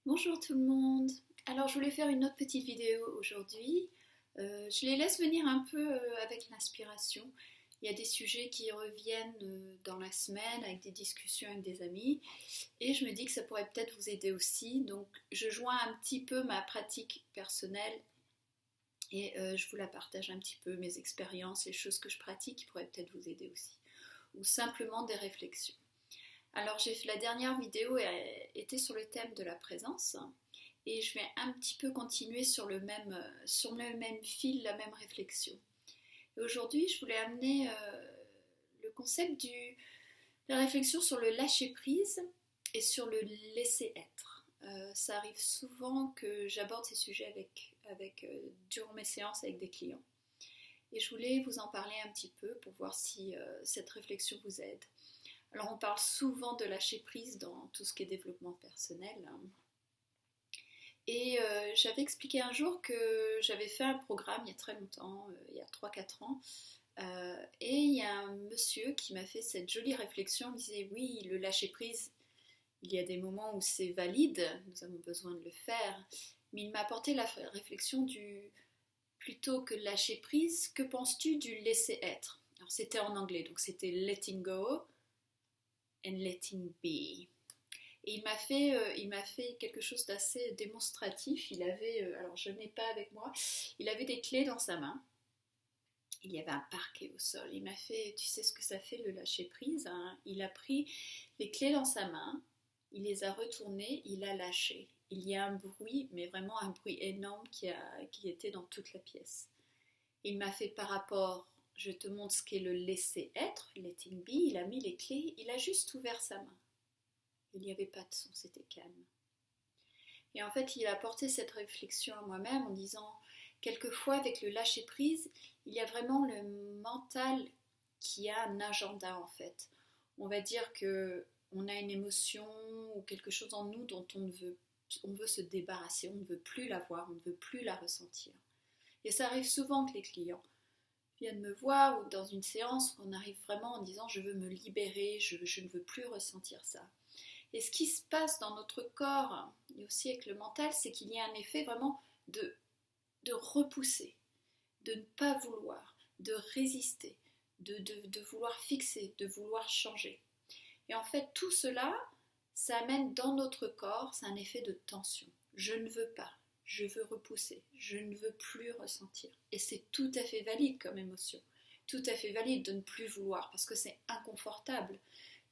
Bonjour tout le monde. Alors je voulais faire une autre petite vidéo aujourd'hui. Je les laisse venir un peu avec l'inspiration. Il y a des sujets qui reviennent dans la semaine avec des discussions avec des amis et je me dis que ça pourrait peut-être vous aider aussi. Donc je joins un petit peu ma pratique personnelle et je vous la partage un petit peu, mes expériences, les choses que je pratique qui pourraient peut-être vous aider aussi. Ou simplement des réflexions. Alors la dernière vidéo était sur le thème de la présence et je vais un petit peu continuer sur le même fil, la même réflexion. Et aujourd'hui, je voulais amener le concept de la réflexion sur le lâcher-prise et sur le laisser-être. Ça arrive souvent que j'aborde ces sujets durant mes séances avec des clients. Et je voulais vous en parler un petit peu pour voir si cette réflexion vous aide. Alors on parle souvent de lâcher prise dans tout ce qui est développement personnel. Et j'avais expliqué un jour que j'avais fait un programme il y a très longtemps, il y a 3-4 ans, et il y a un monsieur qui m'a fait cette jolie réflexion, il me disait oui, le lâcher prise, il y a des moments où c'est valide, nous avons besoin de le faire, mais il m'a apporté la réflexion du plutôt que lâcher prise, que penses-tu du laisser être? Alors c'était en anglais, donc c'était letting go and letting be. Et il m'a fait quelque chose d'assez démonstratif. Il avait, alors je n'ai pas avec moi, il avait des clés dans sa main. Il y avait un parquet au sol. Il m'a fait, tu sais ce que ça fait le lâcher prise, hein? Il a pris les clés dans sa main, il les a retournées, il a lâché. Il y a un bruit, mais vraiment un bruit énorme qui était dans toute la pièce. Il m'a fait par rapport, je te montre ce qu'est le laisser être, letting be. Il a mis les clés, il a juste ouvert sa main. Il n'y avait pas de son, c'était calme. Et en fait, il a porté cette réflexion à moi-même en disant, quelquefois avec le lâcher-prise, il y a vraiment le mental qui a un agenda en fait. On va dire que on a une émotion ou quelque chose en nous dont on veut se débarrasser, on ne veut plus la voir, on ne veut plus la ressentir. Et ça arrive souvent que les clients viennent me voir ou dans une séance, on arrive vraiment en disant je veux me libérer, je ne veux plus ressentir ça. Et ce qui se passe dans notre corps et aussi avec le mental, c'est qu'il y a un effet vraiment de repousser, de ne pas vouloir, de résister, de vouloir fixer, de vouloir changer. Et en fait, tout cela, ça amène dans notre corps, c'est un effet de tension. Je ne veux pas, je veux repousser, je ne veux plus ressentir. Et c'est tout à fait valide comme émotion. Tout à fait valide de ne plus vouloir parce que c'est inconfortable.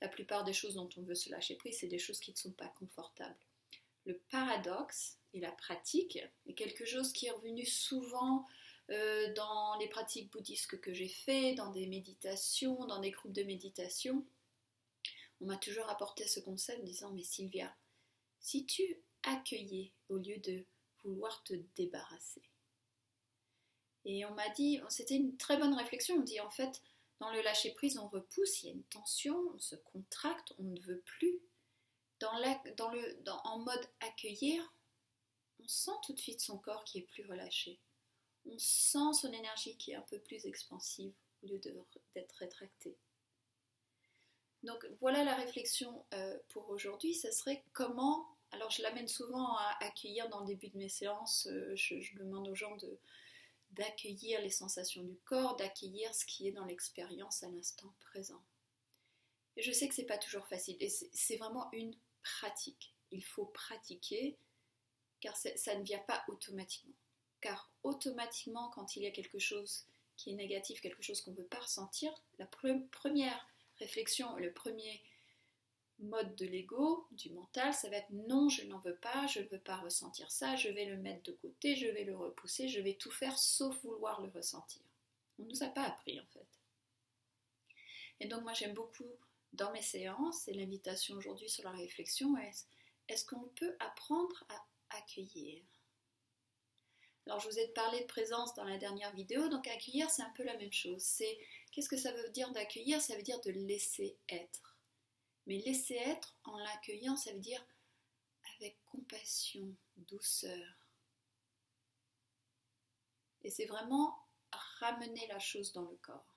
La plupart des choses dont on veut se lâcher prise, c'est des choses qui ne sont pas confortables. Le paradoxe et la pratique est quelque chose qui est revenu souvent dans les pratiques bouddhistes que j'ai fait, dans des méditations, dans des groupes de méditation. On m'a toujours apporté ce concept en disant mais Sylvia, si tu accueillais au lieu de vouloir te débarrasser. Et on m'a dit, c'était une très bonne réflexion, on dit en fait, dans le lâcher prise, on repousse, il y a une tension, on se contracte, on ne veut plus. En mode accueillir, on sent tout de suite son corps qui est plus relâché. On sent son énergie qui est un peu plus expansive au lieu d'être rétractée. Donc voilà la réflexion pour aujourd'hui, ça serait comment, alors je l'amène souvent à accueillir dans le début de mes séances, je demande aux gens d'accueillir les sensations du corps, d'accueillir ce qui est dans l'expérience à l'instant présent. Et je sais que c'est pas toujours facile, et c'est vraiment une pratique. Il faut pratiquer, car ça ne vient pas automatiquement. Car automatiquement, quand il y a quelque chose qui est négatif, quelque chose qu'on ne peut pas ressentir, la première réflexion, le premier mode de l'ego, du mental, ça va être non, je n'en veux pas, je ne veux pas ressentir ça, je vais le mettre de côté, je vais le repousser, je vais tout faire sauf vouloir le ressentir. On ne nous a pas appris en fait. Et donc moi j'aime beaucoup dans mes séances, et l'invitation aujourd'hui sur la réflexion, est-ce qu'on peut apprendre à accueillir? Alors je vous ai parlé de présence dans la dernière vidéo, donc accueillir c'est un peu la même chose. Qu'est-ce que ça veut dire d'accueillir? Ça veut dire de laisser être. Mais laisser être en l'accueillant, ça veut dire avec compassion, douceur. Et c'est vraiment ramener la chose dans le corps.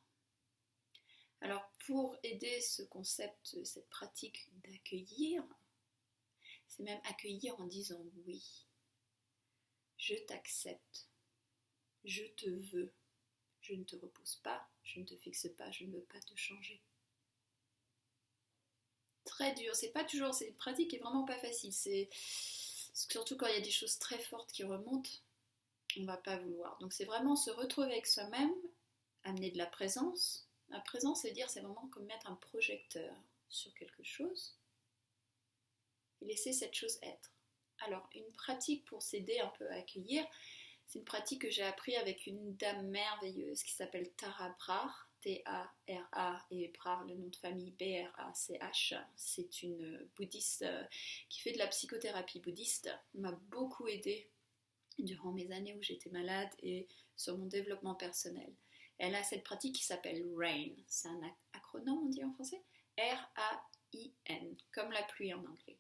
Alors pour aider ce concept, cette pratique d'accueillir, C'est même accueillir en disant oui, je t'accepte, je te veux, je ne te repousse pas, je ne te fixe pas, je ne veux pas te changer. Très dur, c'est pas toujours, c'est une pratique qui est vraiment pas facile, c'est surtout quand il y a des choses très fortes qui remontent, on va pas vouloir. Donc c'est vraiment se retrouver avec soi-même, amener de la présence. La présence, c'est dire, c'est vraiment comme mettre un projecteur sur quelque chose et laisser cette chose être. Alors, une pratique pour s'aider un peu à accueillir, c'est une pratique que j'ai appris avec une dame merveilleuse qui s'appelle Tara Brach, T-A-R-A, et Brach, le nom de famille B-R-A-C-H. C'est une bouddhiste qui fait de la psychothérapie bouddhiste. Elle m'a beaucoup aidée durant mes années où j'étais malade et sur mon développement personnel. Elle a cette pratique qui s'appelle RAIN. C'est un acronyme, on dit en français, R-A-I-N, comme la pluie en anglais.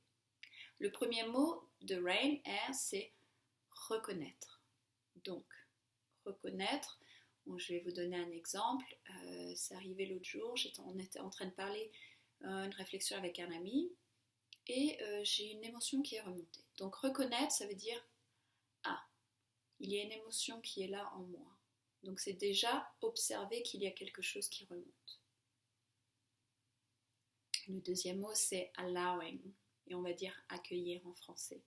Le premier mot de RAIN, R, c'est reconnaître. Donc, reconnaître, bon, je vais vous donner un exemple. C'est arrivé l'autre jour, on était en train de parler une réflexion avec un ami et j'ai une émotion qui est remontée. Donc, reconnaître, ça veut dire ah, il y a une émotion qui est là en moi. Donc, c'est déjà observer qu'il y a quelque chose qui remonte. Le deuxième mot, c'est allowing, et on va dire accueillir en français.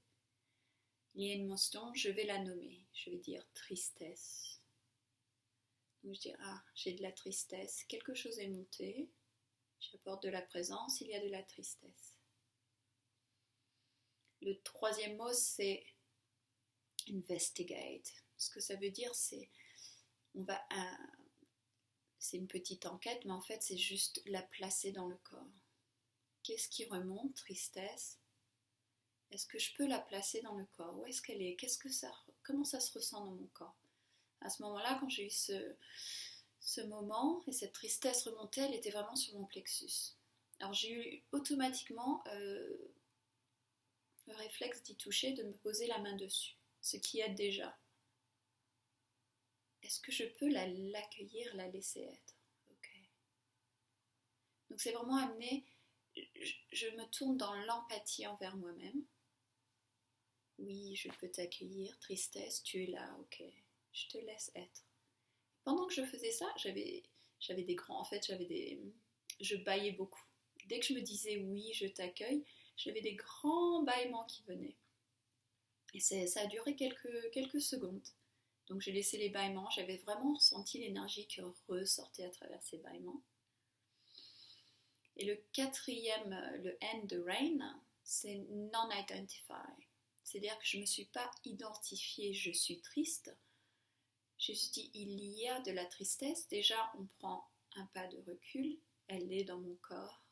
Il y a une émotion, je vais la nommer, je vais dire tristesse. Donc je dis, j'ai de la tristesse, quelque chose est monté, j'apporte de la présence, il y a de la tristesse. Le troisième mot, c'est investigate. Ce que ça veut dire, c'est c'est une petite enquête, mais en fait, c'est juste la placer dans le corps. Qu'est-ce qui remonte, tristesse? Est-ce que je peux la placer dans le corps? Où est-ce qu'elle est? Comment ça se ressent dans mon corps? À ce moment-là, quand j'ai eu ce moment et cette tristesse remontée, elle était vraiment sur mon plexus. Alors j'ai eu automatiquement le réflexe d'y toucher, de me poser la main dessus, ce qui aide déjà. Est-ce que je peux l'accueillir, la laisser être? Ok. Donc c'est vraiment amener, je me tourne dans l'empathie envers moi-même. Oui, je peux t'accueillir, tristesse, tu es là, ok, je te laisse être. Pendant que je faisais ça, j'avais des grands, en fait, je bâillais beaucoup. Dès que je me disais oui, je t'accueille, j'avais des grands bâillements qui venaient. Et ça a duré quelques secondes. Donc j'ai laissé les bâillements, j'avais vraiment senti l'énergie qui ressortait à travers ces bâillements. Et le quatrième, le N de RAIN, c'est non-identify. C'est-à-dire que je ne me suis pas identifiée, je suis triste. J'ai juste dit, il y a de la tristesse. Déjà, on prend un pas de recul, elle est dans mon corps.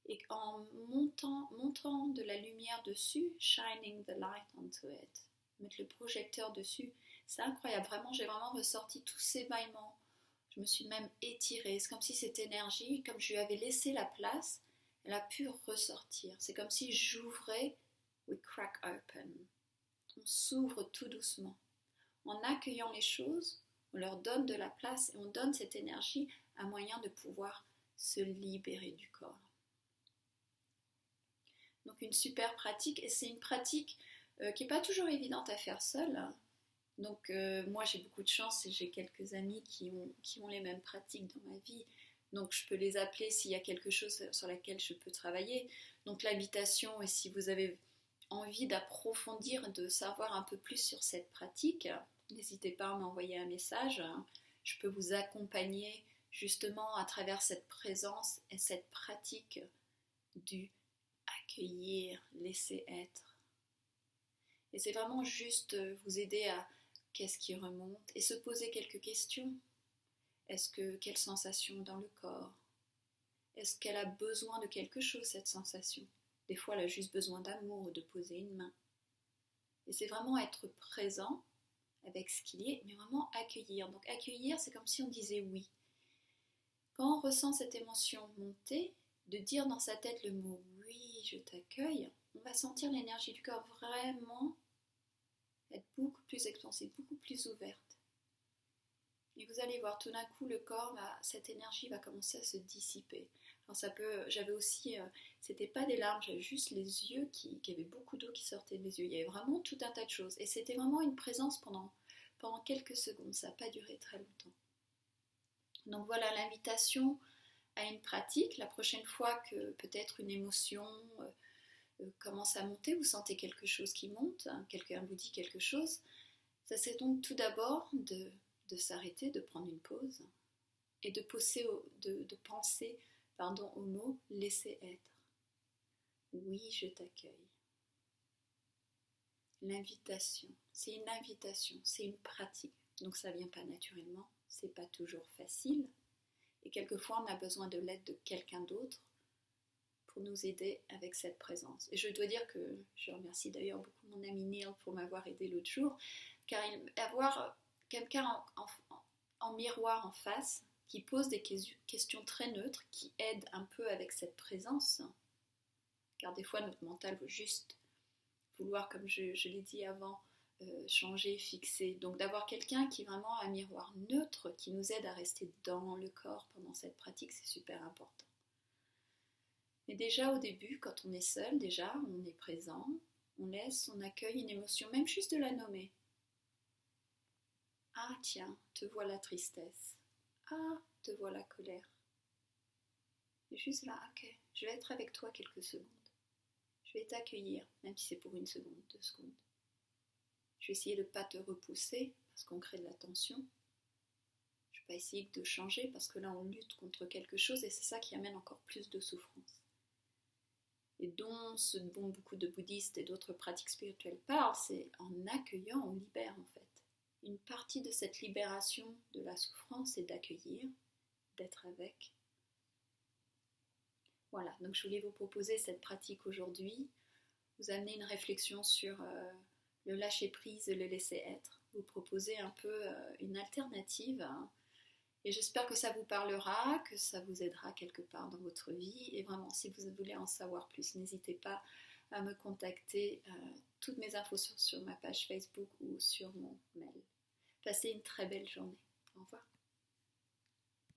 Et en montant de la lumière dessus, shining the light onto it, mettre le projecteur dessus, c'est incroyable. Vraiment, j'ai vraiment ressorti tous ces bâillements. Je me suis même étirée. C'est comme si cette énergie, comme je lui avais laissé la place, elle a pu ressortir. C'est comme si j'ouvrais, we crack open. On s'ouvre tout doucement. En accueillant les choses, on leur donne de la place et on donne cette énergie un moyen de pouvoir se libérer du corps. Donc une super pratique, et c'est une pratique qui n'est pas toujours évidente à faire seule. Donc moi j'ai beaucoup de chance et j'ai quelques amis qui ont les mêmes pratiques dans ma vie. Donc je peux les appeler s'il y a quelque chose sur laquelle je peux travailler. Donc l'invitation, et si vous avez envie d'approfondir, de savoir un peu plus sur cette pratique, n'hésitez pas à m'envoyer un message. Je peux vous accompagner justement à travers cette présence et cette pratique du accueillir, laisser être. Et c'est vraiment juste vous aider à qu'est-ce qui remonte et se poser quelques questions. Quelle sensation dans le corps? Est-ce qu'elle a besoin de quelque chose, cette sensation? Des fois, elle a juste besoin d'amour ou de poser une main. Et c'est vraiment être présent avec ce qu'il y est, mais vraiment accueillir. Donc accueillir, c'est comme si on disait oui. Quand on ressent cette émotion monter, de dire dans sa tête le mot oui, je t'accueille, on va sentir l'énergie du corps vraiment être beaucoup plus expansive, beaucoup plus ouverte. Et vous allez voir, tout d'un coup, le corps, cette énergie va commencer à se dissiper. J'avais aussi, c'était pas des larmes, j'avais juste les yeux qui avaient beaucoup d'eau qui sortait des yeux. Il y avait vraiment tout un tas de choses. Et c'était vraiment une présence pendant quelques secondes. Ça n'a pas duré très longtemps. Donc voilà l'invitation à une pratique. La prochaine fois que peut-être une émotion commence à monter, vous sentez quelque chose qui monte, hein, quelqu'un vous dit quelque chose, ça c'est donc tout d'abord de s'arrêter, de prendre une pause et de penser au mot laisser être. Oui, je t'accueille. L'invitation, c'est une invitation, c'est une pratique. Donc ça ne vient pas naturellement, c'est pas toujours facile. Et quelquefois, on a besoin de l'aide de quelqu'un d'autre pour nous aider avec cette présence. Et je dois dire que je remercie d'ailleurs beaucoup mon ami Neil pour m'avoir aidé l'autre jour, car avoir quelqu'un en miroir en face qui pose des questions très neutres, qui aide un peu avec cette présence, car des fois notre mental veut juste vouloir, comme je l'ai dit avant, changer, fixer. Donc d'avoir quelqu'un qui est vraiment un miroir neutre, qui nous aide à rester dans le corps pendant cette pratique, c'est super important. Mais déjà au début, quand on est seul, déjà on est présent, on accueille une émotion, même juste de la nommer. Ah tiens, te vois la tristesse. Ah, te vois la colère. Et juste là, ok, je vais être avec toi quelques secondes. Je vais t'accueillir, même si c'est pour 1 seconde, 2 secondes. Je vais essayer de ne pas te repousser, parce qu'on crée de la tension. Je ne vais pas essayer de changer, parce que là on lutte contre quelque chose, et c'est ça qui amène encore plus de souffrance. Et ce dont beaucoup de bouddhistes et d'autres pratiques spirituelles parlent, c'est en accueillant, on libère en fait. Une partie de cette libération de la souffrance, c'est d'accueillir, d'être avec. Voilà, donc je voulais vous proposer cette pratique aujourd'hui, vous amener une réflexion sur le lâcher-prise et le laisser-être, vous proposer un peu une alternative, hein, et j'espère que ça vous parlera, que ça vous aidera quelque part dans votre vie, et vraiment si vous voulez en savoir plus, n'hésitez pas à me contacter, toutes mes infos sur ma page Facebook ou sur mon mail. Passez une très belle journée. Au revoir.